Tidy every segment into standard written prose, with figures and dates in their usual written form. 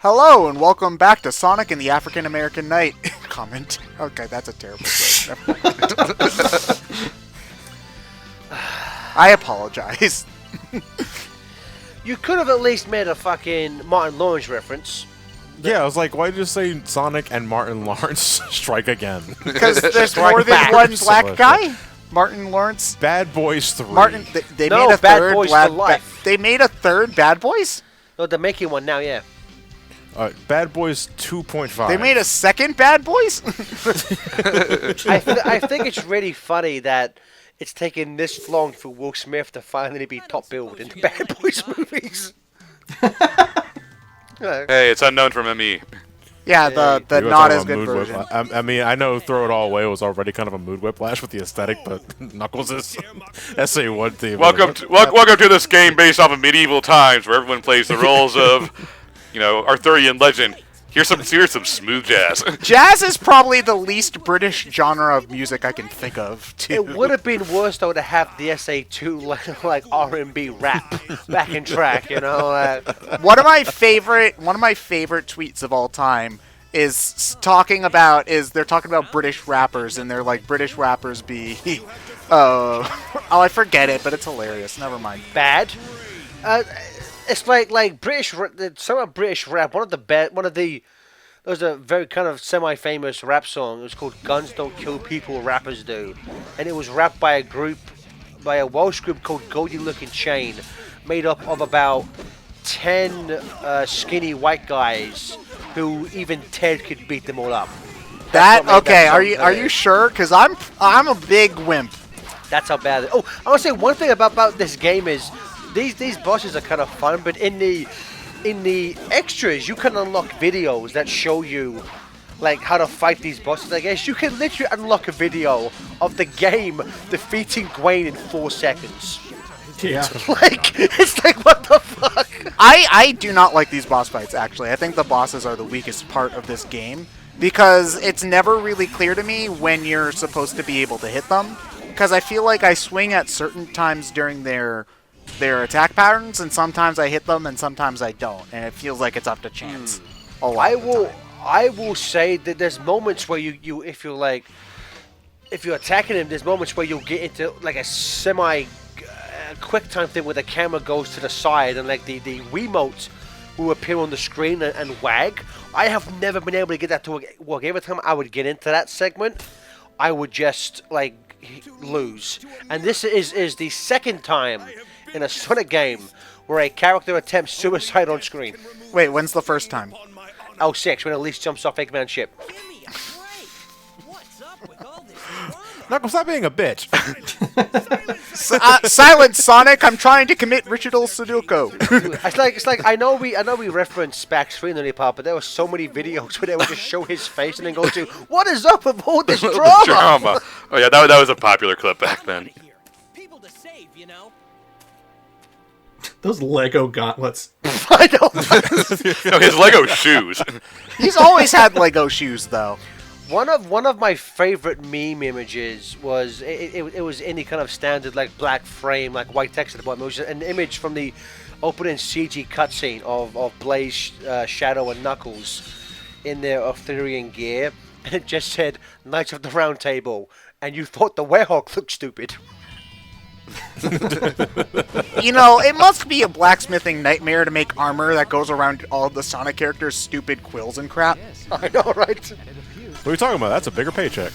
Hello and welcome back to Sonic and the African American Knight. Comment. Okay, that's a terrible joke. I apologize. You could have at least made a fucking Martin Lawrence reference. Yeah, I was like, why did you say Sonic and Martin Lawrence strike again? Because there's more than one black guy. Martin Lawrence. Bad Boys 3. Martin. They No, made a Bad third. Boys for Life. They made a third Bad Boys. No, they're making one now, yeah. Bad Boys 2.5. They made a second Bad Boys. I think it's really funny that it's taken this long for Will Smith to finally be top billed in the Bad Boys movies. Hey, it's unknown from ME. Yeah, the We were not talking as about good mood version. whip. I mean, I know Throw It All Away was already kind of a mood whiplash with the aesthetic, but Knuckles is SA1 theme. Welcome to this game based off of medieval times, where everyone plays the roles of, Arthurian legend. Here's some smooth jazz. Jazz is probably the least British genre of music I can think of. Too. It would have been worse though to have the SA2 like R&B rap back in track, you know. One of my favorite tweets of all time is they're talking about British rappers, and they're like, British rappers be I forget it, but it's hilarious. Never mind. Bad. It's like British. Some of British rap. There was a very kind of semi-famous rap song. It was called "Guns Don't Kill People, Rappers Do," and it was rapped by a Welsh group called Goldie Looking Chain, made up of about 10 skinny white guys who even Ted could beat them all up. Are you sure? Because I'm a big wimp. That's how bad. Oh, I want to say one thing about this game is these bosses are kind of fun, but in the extras you can unlock videos that show you like how to fight these bosses. I guess you can literally unlock a video of the game defeating Gwaine in 4 seconds. Yeah. It's like, what the fuck? I do not like these boss fights, actually. I think the bosses are the weakest part of this game, because it's never really clear to me when you're supposed to be able to hit them, because I feel like I swing at certain times during their attack patterns, and sometimes I hit them and sometimes I don't, and it feels like it's up to chance. I will say that there's moments where you if you're attacking him, there's moments where you'll get into like a semi quick time thing where the camera goes to the side and like the Wiimote will appear on the screen and wag. I have never been able to get that to work. Every time I would get into that segment, I would just like lose. And this is the second time in a Sonic game where a character attempts suicide on screen. Wait, when's the first time? 06, when Elise jumps off Eggman's ship. Knuckles, stop being a bitch. Silence, Sonic! I'm trying to commit ritual Sudoku. It's like I know we referenced Spax 3 in the part, but there were so many videos where they would just show his face and then go to, what is up with all this drama? Oh yeah, that was a popular clip back then. People to save, you know. Those Lego gauntlets. I know. No, his Lego shoes. He's always had Lego shoes, though. One of my favorite meme images was it was any kind of standard like black frame, like white text at the bottom. It was an image from the opening CG cutscene of Blaze, Shadow, and Knuckles in their Arthurian gear, and it just said Knights of the Round Table, and you thought the Werehog looked stupid. It must be a blacksmithing nightmare to make armor that goes around all the Sonic characters' stupid quills and crap. I know, right? What are you talking about? That's a bigger paycheck.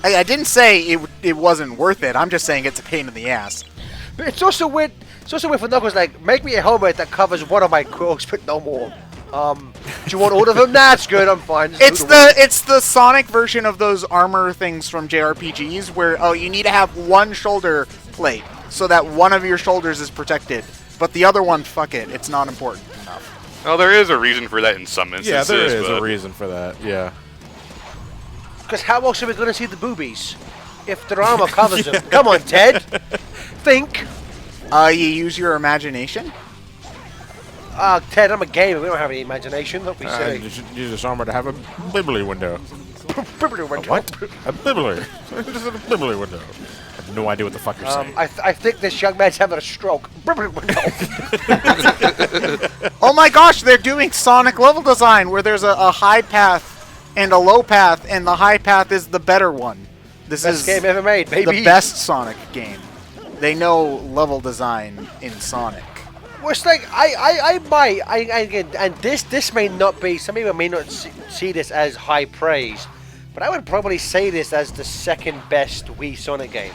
I didn't say it wasn't worth it. I'm just saying it's a pain in the ass. But it's also weird. It's also weird for Knuckles. Like, make me a helmet that covers one of my quirks, but no more. Do you want all of them? Nah, it's good. I'm fine. It's the Sonic version of those armor things from JRPGs where you need to have one shoulder plate so that one of your shoulders is protected, but the other one, fuck it, it's not important enough. Well, there is a reason for that in some Yeah, instances. there is a reason for that, yeah. Because how else are we going to see the boobies if their armor covers them? Come on, Ted. Think. You use your imagination? Ted, I'm a gamer. We don't have any imagination. Don't be silly. You should use this armor to have a bibbly window. What? A bibbly. Just a bibbly window. no idea what the fuck you're saying. I think this young man's having a stroke. Oh my gosh, they're doing Sonic level design where there's a high path and a low path, and the high path is the better one. This Best is game ever made, baby. the best Sonic game. They know level design in Sonic. Well, it's like again, and this may not be. Some people may not see this as high praise, but I would probably say this as the second best Wii Sonic game.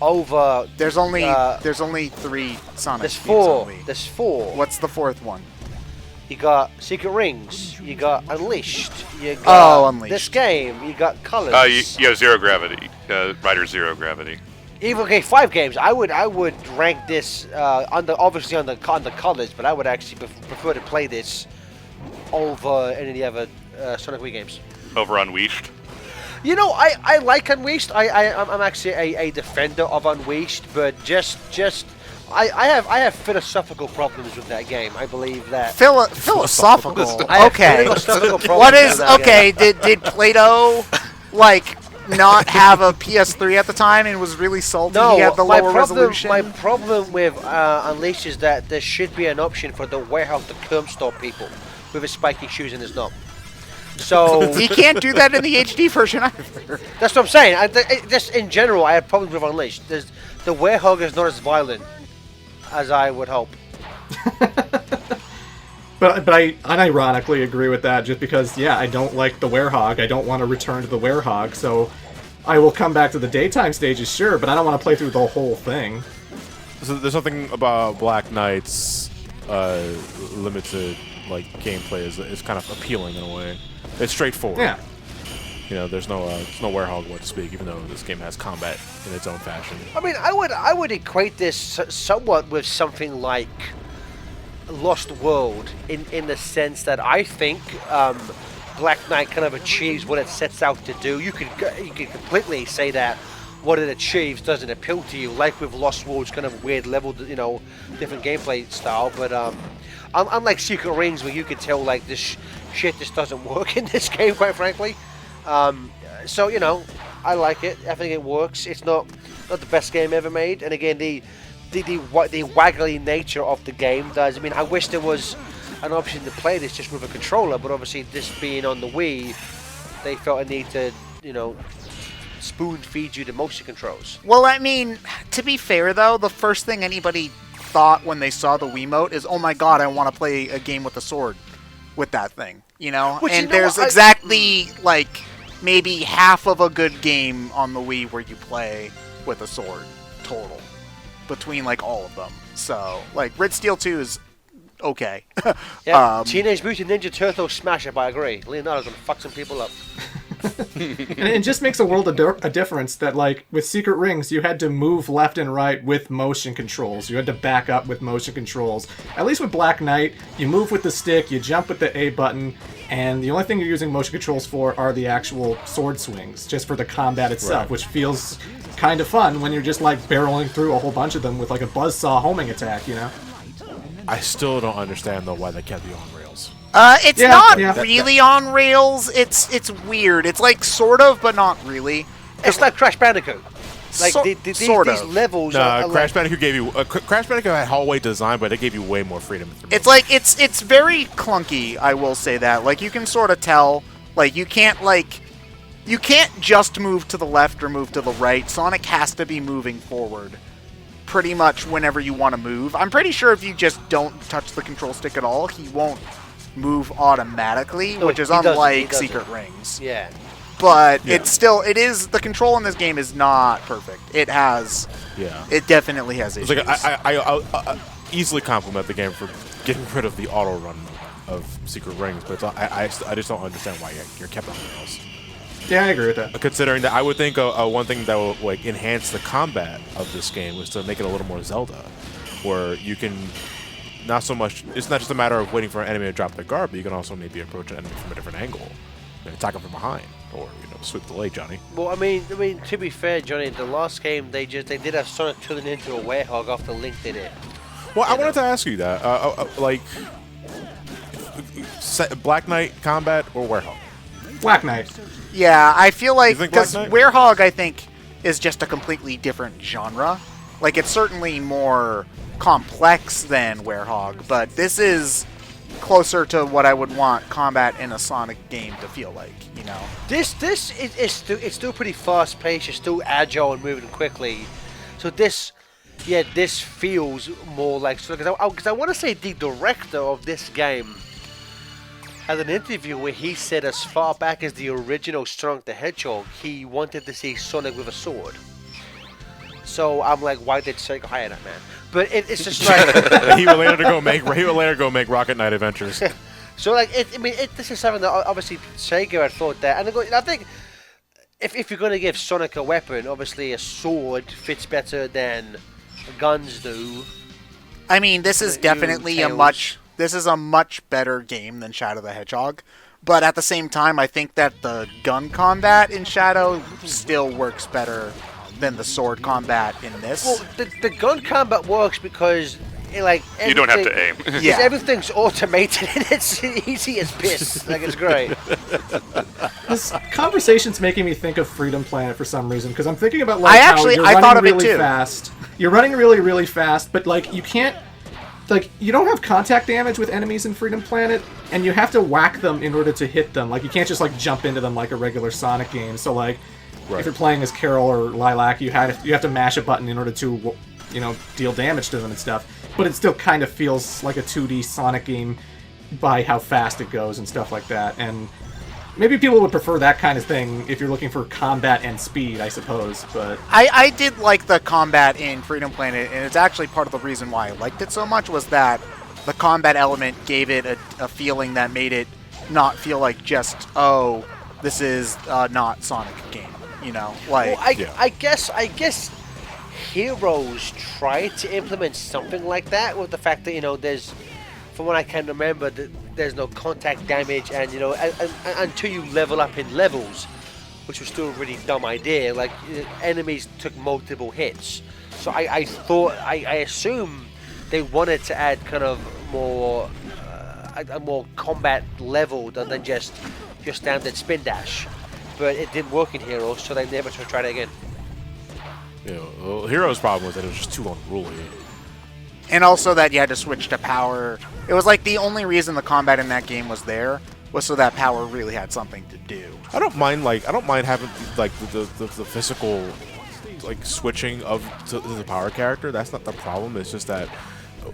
Over There's only 3 Sonic there's games 4. on Wii. There's 4. What's the 4th one? You got Secret Rings. You got Unleashed. You got Unleashed. this game. You got Colors. You have Zero Gravity. Rider Zero Gravity. Even 5 games. I would rank this obviously on the Colors, but I would actually prefer to play this over any of the other Sonic Wii games. Over Unleashed. You know, I like Unleashed. I'm actually a defender of Unleashed, but I have philosophical problems with that game. I believe that. Philosophical. I have Okay. philosophical problems What with is that okay? game. Did Plato like not have a PS3 at the time and was really salty he had the lower resolution? My problem with Unleashed is that there should be an option for the warehouse to curb stop people with his spiky shoes and his knob. So He can't do that in the HD version either. that's what I'm saying. Just in general, I have problems with Unleashed. The werehog is not as violent as I would hope. But I unironically agree with that, just because, yeah, I don't like the werehog. I don't want to return to the werehog, so I will come back to the daytime stages, sure, but I don't want to play through the whole thing. So there's something about Black Knight's limited gameplay is kind of appealing in a way. It's straightforward. Yeah. You know, there's no werehog what to speak, even though this game has combat in its own fashion. I mean, I would equate this somewhat with something like Lost World in the sense that I think Black Knight kind of achieves what it sets out to do. You could completely say that what it achieves doesn't appeal to you, like with Lost World's kind of weird level, different gameplay style. But unlike Secret Rings, where you could tell like this shit just doesn't work in this game, quite frankly. So I like it. I think it works. It's not the best game ever made, and again the waggly nature of the game does. I mean, I wish there was an option to play this just with a controller, but obviously this being on the Wii, they felt a need to spoon feed you the motion controls. Well, I mean, to be fair though, the first thing anybody thought when they saw the Wiimote is, oh my god, I want to play a game with a sword with that thing, Which, there's exactly like maybe half of a good game on the Wii where you play with a sword total between like all of them. So like Red Steel 2 is okay. Yeah, Teenage Mutant Ninja Turtles smash it, I agree. Leonardo's gonna fuck some people up. And it just makes a world of a difference that, like, with Secret Rings, you had to move left and right with motion controls. You had to back up with motion controls. At least with Black Knight, you move with the stick, you jump with the A button, and the only thing you're using motion controls for are the actual sword swings, just for the combat itself, Right. which feels kind of fun when you're just, like, barreling through a whole bunch of them with, like, a buzzsaw homing attack, I still don't understand though why they kept you on rails. It's Yeah, not yeah. really on rails. It's weird. It's like sort of, but not really. It's like Crash Bandicoot. Like these levels. No, are Crash Bandicoot gave you Crash Bandicoot had hallway design, but it gave you way more freedom. It's like it's very clunky. I will say that. Like you can sort of tell. Like you can't just move to the left or move to the right. Sonic has to be moving forward pretty much whenever you want to move. I'm pretty sure if you just don't touch the control stick at all, he won't move automatically, No, which is he doesn't, unlike he doesn't. Secret Rings. Yeah. But Yeah. it is the control in this game is not perfect. It definitely has issues. It's like I easily compliment the game for getting rid of the auto run of Secret Rings, but I just don't understand why you're kept on rails. Yeah, I agree with that. Considering that, I would think one thing that would like enhance the combat of this game was to make it a little more Zelda, where you can not so much. It's not just a matter of waiting for an enemy to drop their guard, but you can also maybe approach an enemy from a different angle and attack them from behind, or sweep the leg, Johnny. Well, I mean, to be fair, Johnny, the last game they did have Sonic turning into a werehog after Link did it. Well, I wanted to ask you that, Black Knight combat or Werehog? Black Knight. Yeah, I feel like You think Black because Knight? Werehog, I think, is just a completely different genre. Like, it's certainly more complex than Werehog, but this is closer to what I would want combat in a Sonic game to feel like, you know? This is still pretty fast paced. It's still agile and moving quickly. So this feels more like, because I want to say the director of this game had an interview where he said as far back as the original Sonic the Hedgehog, he wanted to see Sonic with a sword. So I'm like, why did Sega hire that man? But it's just like he would later go make Rocket Knight Adventures. so like this is something that obviously Sega had thought that, and I think if you're gonna give Sonic a weapon, obviously a sword fits better than guns do. I mean, this is definitely a much better game than Shadow the Hedgehog, but at the same time, I think that the gun combat in Shadow still works better than the sword combat in this. Well, the gun combat works because you don't have to aim. Yeah. Everything's automated and it's easy as piss. Like, it's great. This conversation's making me think of Freedom Planet for some reason, because I'm thinking about I how you're running thought of it really too. fast. You're running really, really fast, but like you can't, like you don't have contact damage with enemies in Freedom Planet, and you have to whack them in order to hit them. Like you can't just like jump into them like a regular Sonic game. So like, if you're playing as Carol or Lilac, you have to mash a button in order to, you know, deal damage to them and stuff. But it still kind of feels like a 2D Sonic game by how fast it goes and stuff like that. And maybe people would prefer that kind of thing if you're looking for combat and speed, I suppose. But I did like the combat in Freedom Planet, and it's actually part of the reason why I liked it so much was that the combat element gave it a feeling that made it not feel like just, oh, this is not Sonic game, you know? Like, Well, I guess Heroes tried to implement something like that with the fact that, you know, there's, from what I can remember, there's no contact damage, and, you know, until you level up in levels, which was still a really dumb idea, like, enemies took multiple hits. So I assume they wanted to add kind of more, a more combat level than just your standard spin dash. But it didn't work in Heroes, so they never tried it again. You know, Hero's problem was that it was just too unruly. and also that you had to switch to power. It was like the only reason the combat in that game was there was so that power really had something to do. I don't mind having like the physical like switching to the power character. That's not the problem. It's just that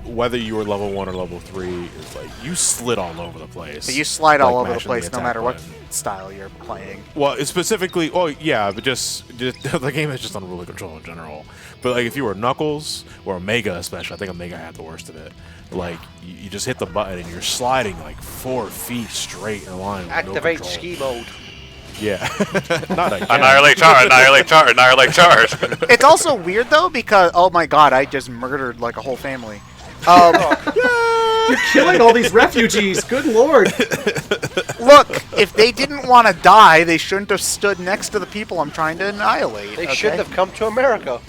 whether you were level 1 or level 3, it's like you slid all over the place. But you slide all like over the mashing place no attack matter what button. style you're playing. Well, it's specifically, but just the game is just unruly control in general. But like if you were Knuckles or Omega, especially, I think Omega had the worst of it. Like you just hit the button and you're sliding like 4 feet straight in a line. With Activate no ski mode. Yeah, not again. Annihilate charge, annihilate charge, annihilate charge. It's also weird though because oh my god, I just murdered like a whole family. You're killing all these refugees. Good lord. Look, if they didn't want to die, they shouldn't have stood next to the people I'm trying to annihilate. They okay? shouldn't have come to America.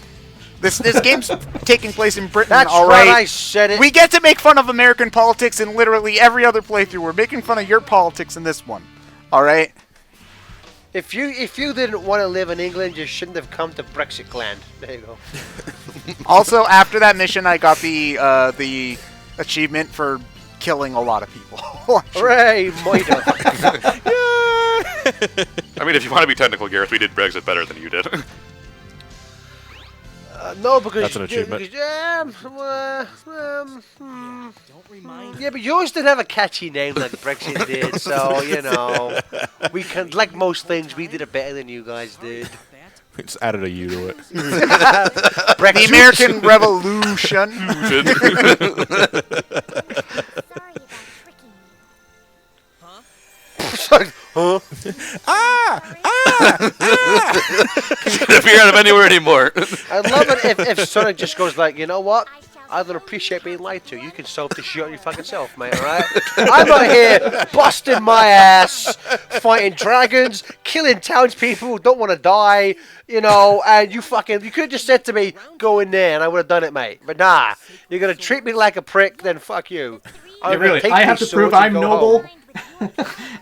This game's taking place in Britain, That's all right, right? I said it. We get to make fun of American politics in literally every other playthrough. We're making fun of your politics in this one, all right? If you didn't want to live in England, you shouldn't have come to Brexit land. There you go. Also, after that mission, I got the achievement for killing a lot of people. Hooray, Moida. I mean, if you want to be technical, Gareth, we did Brexit better than you did. No, because That's an achievement. Don't remind Yeah, but yours didn't have a catchy name like Brexit did, so you know, we can, like most things, we did it better than you guys did. We just added a U to it. The American Revolution. Huh? If you're out of anywhere anymore. I'd love it if Sonic just goes like, you know what? I don't appreciate being lied to. You can solve this shit on your fucking self, mate, alright? I'm out here busting my ass, fighting dragons, killing townspeople who don't want to die, you know, and you could have just said to me, go in there, and I would have done it, mate. But nah, you're going to treat me like a prick, then fuck you. Yeah, really, I have to prove I'm noble.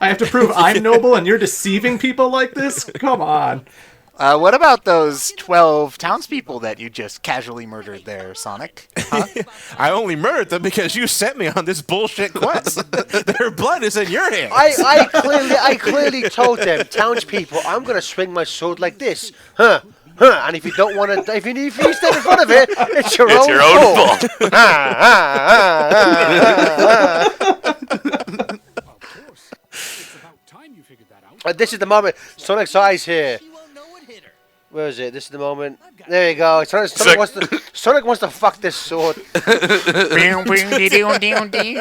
I have to prove I'm noble and you're deceiving people like this? Come on. What about those 12 townspeople that you just casually murdered there, Sonic? Huh? I only murdered them because you sent me on this bullshit quest. Their blood is in your hands. I clearly told them, townspeople, I'm gonna swing my sword like this, huh? And if you don't want to, if you stand in front of it, it's your own fault. This is the moment. Sonic's eyes here. Where is it? This is the moment. There you go. Sonic wants to fuck this sword. Bing, bing, dee, dee, dee, dee.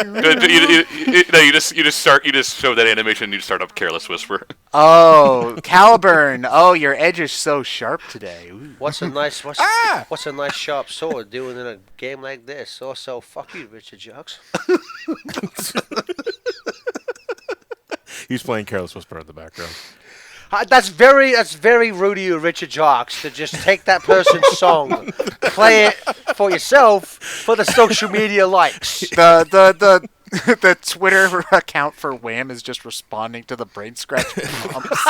You just show that animation and you just start up Careless Whisper. Oh, Caliburn. Oh, your edge is so sharp today. Ooh. What's a nice sharp sword doing in a game like this? Also, fuck you, Richard Jocks. He's playing Careless Whisper in the background. That's very rude of you, Richard Jocks, to just take that person's song, play it for yourself for the social media likes. The Twitter account for Wham is just responding to the BrainScratch prompts.